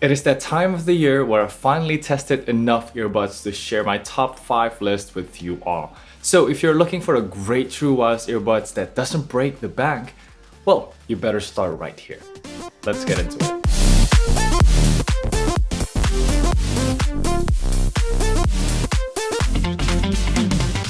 It is that time of the year where I finally tested enough earbuds to share my top 5 list with you all. So if you're looking for a great TrueAir earbuds that doesn't break the bank, well, you better start right here. Let's get into it.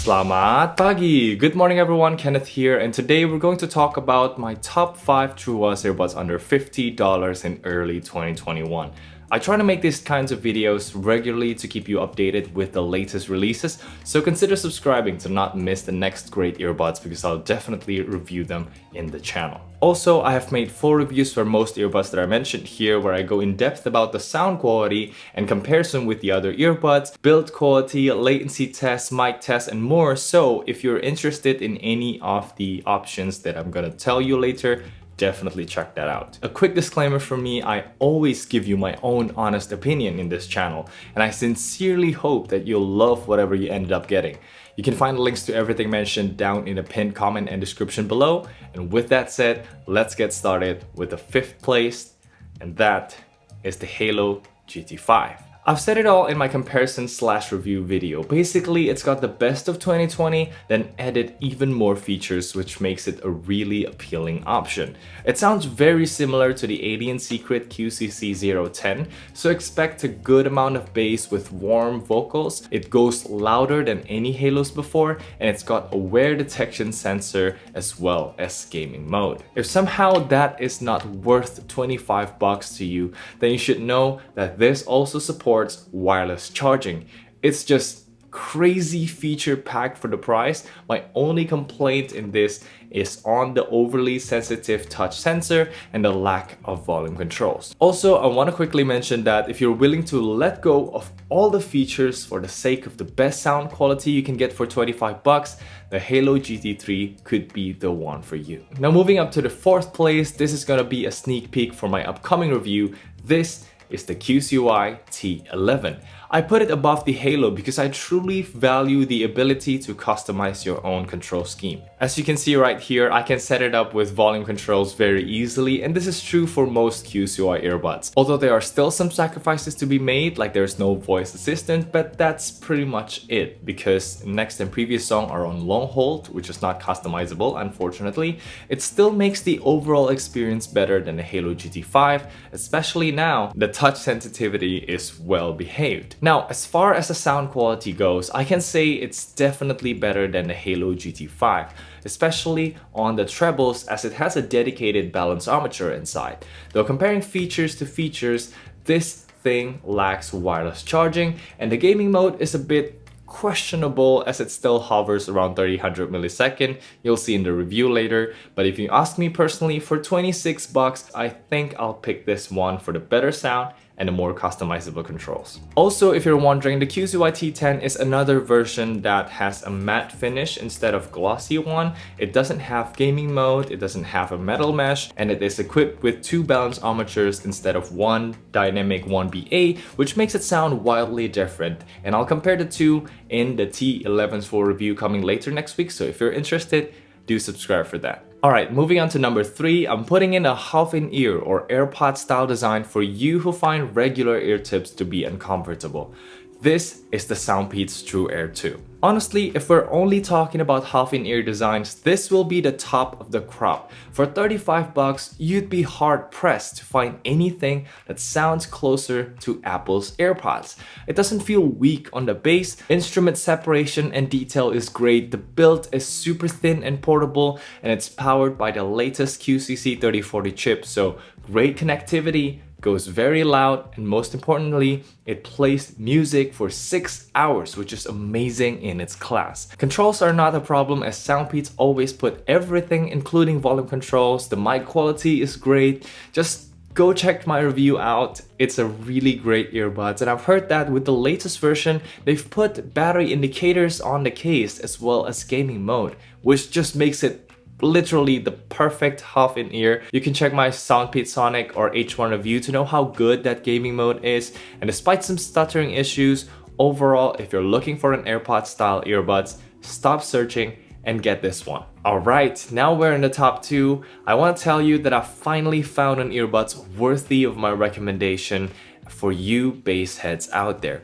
Selamat pagi! Good morning everyone, Kenneth here, and today we're going to talk about my top 5 TrueAir earbuds under $50 in early 2021. I try to make these kinds of videos regularly to keep you updated with the latest releases, so consider subscribing to not miss the next great earbuds because I'll definitely review them in the channel. Also, I have made full reviews for most earbuds that I mentioned here where I go in depth about the sound quality and comparison with the other earbuds, build quality, latency tests, mic tests, and more. So if you're interested in any of the options that I'm gonna tell you later, definitely check that out. A quick disclaimer from me, I always give you my own honest opinion in this channel, and I sincerely hope that you'll love whatever you ended up getting. You can find links to everything mentioned down in the pinned comment and description below. And with that said, let's get started with the 5th place, and that is the Haylou GT5. I've said it all in my comparison/review video. Basically, it's got the best of 2020, then added even more features, which makes it a really appealing option. It sounds very similar to the Alien Secret QCC010, so expect a good amount of bass with warm vocals. It goes louder than any Haylous before, and it's got a wear detection sensor as well as gaming mode. If somehow that is not worth 25 bucks to you, then you should know that this also supports wireless charging. It's just crazy feature packed for the price. My only complaint in this is on the overly sensitive touch sensor and the lack of volume controls. Also, I want to quickly mention that if you're willing to let go of all the features for the sake of the best sound quality you can get for 25 bucks, the Haylou GT3 could be the one for you. Now moving up to the 4th place, this is gonna be a sneak peek for my upcoming review. This is the QCY T11. I put it above the Haylou because I truly value the ability to customize your own control scheme. As you can see right here, I can set it up with volume controls very easily, and this is true for most QCY earbuds. Although there are still some sacrifices to be made, like there's no voice assistant, but that's pretty much it because next and previous song are on long hold, which is not customizable unfortunately. It still makes the overall experience better than the Haylou GT5, especially now the touch sensitivity is well behaved. Now, as far as the sound quality goes, I can say it's definitely better than the Haylou GT5, especially on the trebles as it has a dedicated balance armature inside. Though comparing features to features, this thing lacks wireless charging, and the gaming mode is a bit questionable as it still hovers around 3000 millisecond. You'll see in the review later, but if you ask me personally, for 26 bucks, I think I'll pick this one for the better sound and the more customizable controls. Also, if you're wondering, the QCY T10 is another version that has a matte finish instead of glossy one. It doesn't have gaming mode, it doesn't have a metal mesh, and it is equipped with 2 balance armatures instead of one dynamic 1BA, which makes it sound wildly different. And I'll compare the two in the T11's full review coming later next week, so if you're interested, do subscribe for that. Alright, moving on to number 3, I'm putting in a half-in-ear or AirPod style design for you who find regular ear tips to be uncomfortable. This is the Soundpeats TrueAir2. Honestly, if we're only talking about half-in-ear designs, this will be the top of the crop. For 35 bucks, you'd be hard-pressed to find anything that sounds closer to Apple's AirPods. It doesn't feel weak on the bass, instrument separation and detail is great, the build is super thin and portable, and it's powered by the latest QCC3040 chip, so great connectivity, goes very loud, and most importantly, it plays music for 6 hours, which is amazing in its class. Controls are not a problem as Soundpeats always put everything, including volume controls. The mic quality is great. Just go check my review out. It's a really great earbuds, and I've heard that with the latest version, they've put battery indicators on the case as well as gaming mode, which just makes it literally the perfect half-in-ear. You can check my Soundpeats Sonic or H1 review to know how good that gaming mode is, and despite some stuttering issues, overall, if you're looking for an AirPod style earbuds, stop searching and get this one. Alright, now we're in the top 2. I want to tell you that I finally found an earbuds worthy of my recommendation. for you bass heads out there.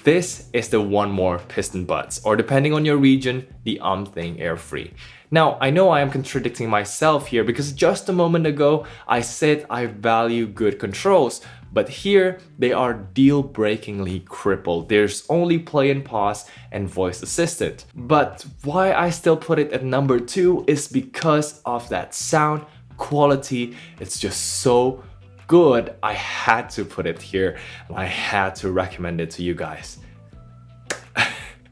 This is the one more PistonBuds, or depending on your region, the thing air free. Now, I know I am contradicting myself here because just a moment ago, I said I value good controls, but here they are deal-breakingly crippled. There's only play and pause and voice assistant. But why I still put it at number 2 is because of that sound quality. It's just so good. I had to put it here and I had to recommend it to you guys.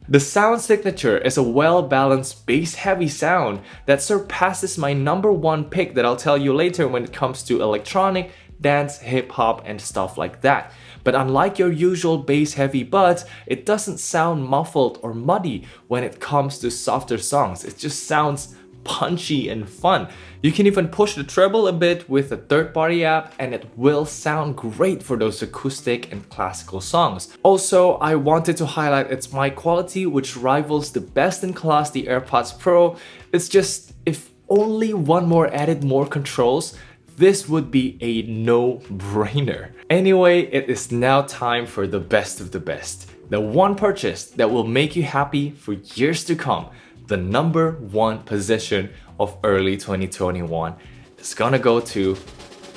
The sound signature is a well-balanced bass-heavy sound that surpasses my number 1 pick that I'll tell you later when it comes to electronic, dance, hip-hop, and stuff like that. But unlike your usual bass-heavy buds, it doesn't sound muffled or muddy when it comes to softer songs. It just sounds punchy and fun. You can even push the treble a bit with a third-party app and it will sound great for those acoustic and classical songs. Also, I wanted to highlight its mic quality, which rivals the best-in-class, the AirPods Pro. It's just, if only one more added more controls, this would be a no-brainer. Anyway, it is now time for the best of the best. The one purchase that will make you happy for years to come. The number 1 position of early 2021 is gonna go to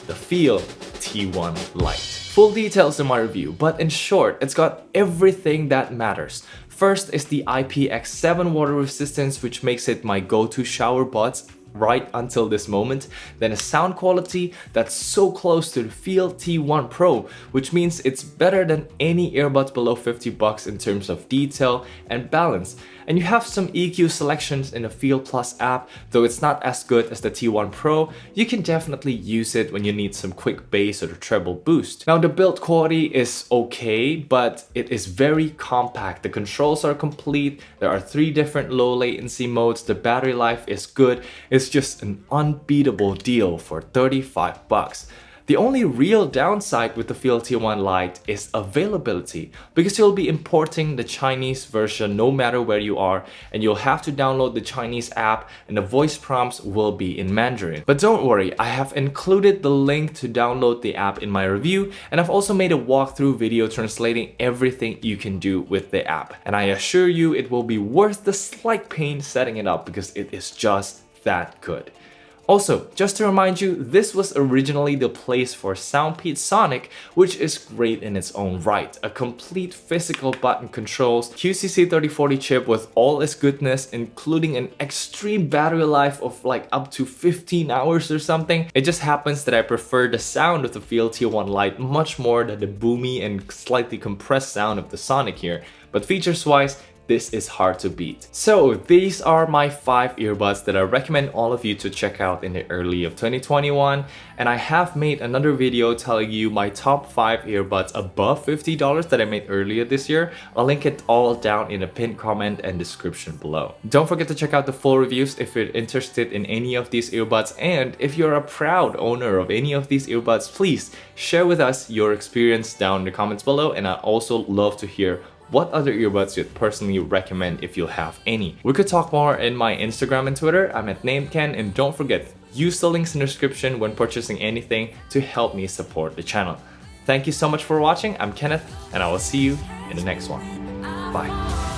the FIIL T1 Lite. Full details in my review, but in short, it's got everything that matters. First is the IPX7 water resistance, which makes it my go-to shower buds right until this moment. Then a sound quality that's so close to the FIIL T1 Pro, which means it's better than any earbuds below $50 in terms of detail and balance. And you have some EQ selections in the FIIL Plus app, though it's not as good as the T1 Pro. You can definitely use it when you need some quick bass or the treble boost. Now the build quality is okay, but it is very compact. The controls are complete. There are 3 different low latency modes. The battery life is good. It's just an unbeatable deal for $35. The only real downside with the FIIL T1 Lite is availability, because you'll be importing the Chinese version no matter where you are, and you'll have to download the Chinese app and the voice prompts will be in Mandarin. But don't worry, I have included the link to download the app in my review, and I've also made a walkthrough video translating everything you can do with the app. And I assure you it will be worth the slight pain setting it up because it is just that good. Also, just to remind you, this was originally the place for Soundpeats Sonic, which is great in its own right. A complete physical button controls, QCC3040 chip with all its goodness, including an extreme battery life of like up to 15 hours or something. It just happens that I prefer the sound of the FIIL T1 Lite much more than the boomy and slightly compressed sound of the Sonic here. But features-wise, this is hard to beat. So these are my 5 earbuds that I recommend all of you to check out in the early of 2021. And I have made another video telling you my top 5 earbuds above $50 that I made earlier this year. I'll link it all down in the pinned comment and description below. Don't forget to check out the full reviews if you're interested in any of these earbuds, and if you're a proud owner of any of these earbuds, please share with us your experience down in the comments below, and I'd also love to hear what other earbuds you'd personally recommend if you have any. We could talk more in my Instagram and Twitter. I'm at NameCan, and don't forget, use the links in the description when purchasing anything to help me support the channel. Thank you so much for watching. I'm Kenneth, and I will see you in the next one. Bye.